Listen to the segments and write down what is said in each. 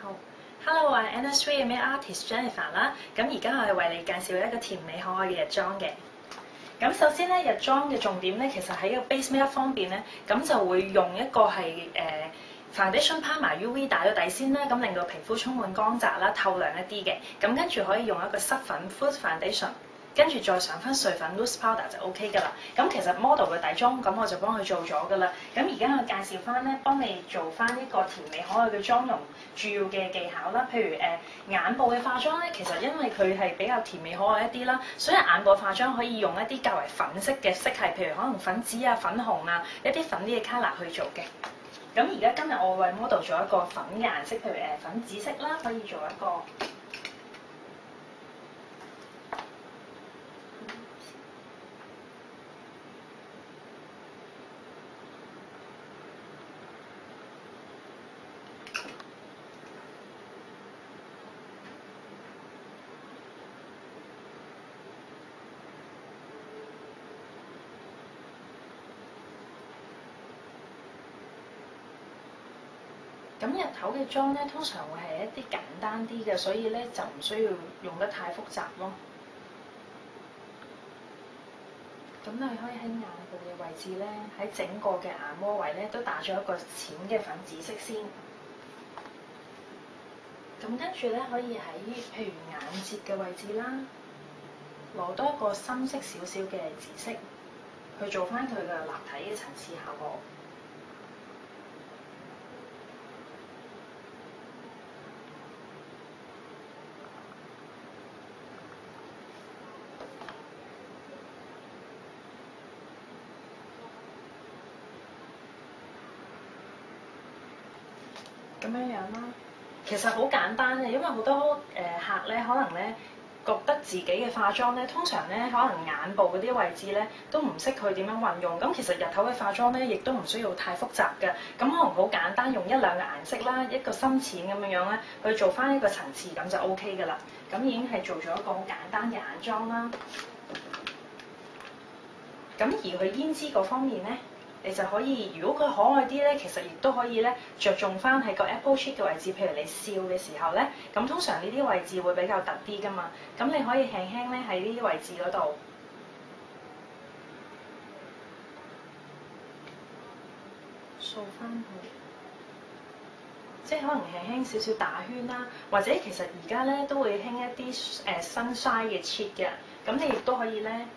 好，Hello，我係 Anna3 嘅 Makeup Artist Jennifer 啦。咁而家我係為你介紹一個甜美可愛嘅日妝嘅。咁首先咧，日妝嘅重點咧，其實喺個 base makeup 方面咧，咁就會用一個係foundation 拋埋 UV 打咗底先啦，咁令到皮膚充滿光澤啦、透亮一啲嘅。咁跟住可以用一個濕粉 Food Foundation， 跟住再上翻碎粉 Loose Powder 就 OK 噶啦。咁其實 model 嘅底妝咁我就幫佢做咗噶啦。咁而家我介紹翻咧，幫你做翻一個甜美可愛嘅妝容主要嘅技巧啦。譬如眼部嘅化妝咧，其實因為佢係比較甜美可愛一啲啦，所以眼部化妝可以用一啲較為粉色嘅色系，譬如可能粉紫啊、粉紅啊一啲粉啲嘅 colour 去做嘅。咁而家今日我為 model 做一個粉嘅顏色，譬如粉紫色啦，可以做一個。咁日頭嘅妝咧，通常會係一啲簡單啲嘅，所以咧就唔需要用得太複雜咯。咁你可以喺眼部嘅位置咧，喺整個嘅眼窩位咧，都打咗一個淺嘅粉紫色先。咁跟住咧，可以喺譬如眼睫嘅位置啦，攞多一個深色少少嘅紫色，去做翻佢嘅立體嘅層次效果。咁樣啦，其實好簡單嘅，因為好多客咧，可能咧覺得自己嘅化妝咧，通常咧可能眼部嗰啲位置咧都唔識佢點樣運用。咁其實日頭嘅化妝咧，亦都唔需要太複雜嘅。咁可能好簡單，用一兩個顏色啦，一個深淺咁樣樣咧，去做翻一個層次，咁就 OK 㗎啦。咁已經係做咗一個好簡單嘅眼妝啦。咁而佢胭脂嗰方面咧，你就可以，如果佢可愛啲咧，其實亦都可以咧着重翻喺個 apple cheek 嘅位置，譬如你笑嘅時候咧，咁通常呢啲位置會比較突啲噶嘛，咁你可以輕輕咧喺呢啲位置嗰度掃翻去，即係可能輕輕少少打圈啦，或者其實而家咧都會興一啲sunshine 嘅 cheek 嘅，咁你亦都可以咧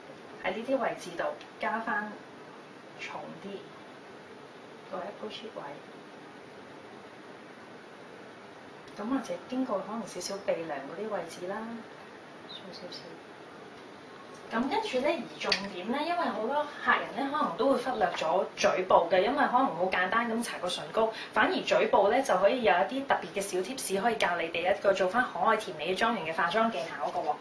喺呢啲位置度加翻重啲。個 apple cheek 位，咁或者經過可能少少鼻梁嗰啲位置啦，掃少少。咁跟住咧，而重點咧，因為好多客人咧可能都會忽略咗嘴部嘅，因為可能好簡單咁搽個唇膏，反而嘴部咧就可以有一啲特別嘅小貼士，可以教你哋一個做翻可愛甜美嘅妝型嘅化妝技巧嘅喎。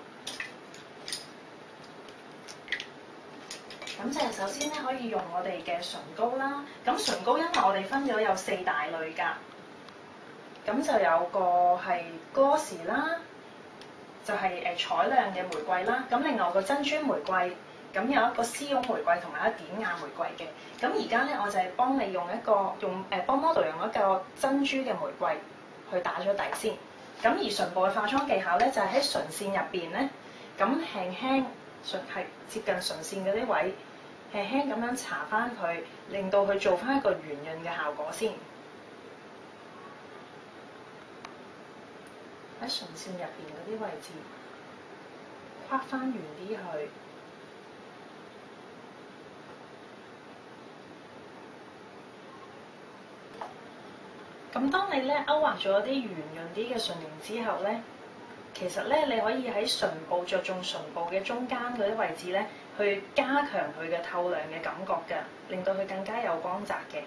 咁就係首先咧，可以用我哋嘅唇膏啦。咁唇膏因為我哋分咗有4大類㗎，咁就有個係 gloss 啦，就係彩亮嘅玫瑰啦。咁另外個珍珠玫瑰，咁有一個絲絨玫瑰同埋一點眼玫瑰嘅。咁而家咧，我就係幫你用幫 model 用一個珍珠嘅玫瑰去打咗底先。咁而唇部嘅化妝技巧咧，就係喺唇線入邊咧，咁輕輕係接近唇線嗰啲位。輕輕咁樣搽翻佢，令到佢做翻一個圓潤嘅效果先。喺唇線入邊嗰啲位置，畫翻圓啲去。咁當你咧勾畫咗啲圓潤啲嘅唇形之後咧，其實咧你可以喺唇部着重唇部嘅中間嗰啲位置咧，去加強佢嘅透亮嘅感覺嘅，令到佢更加有光澤嘅。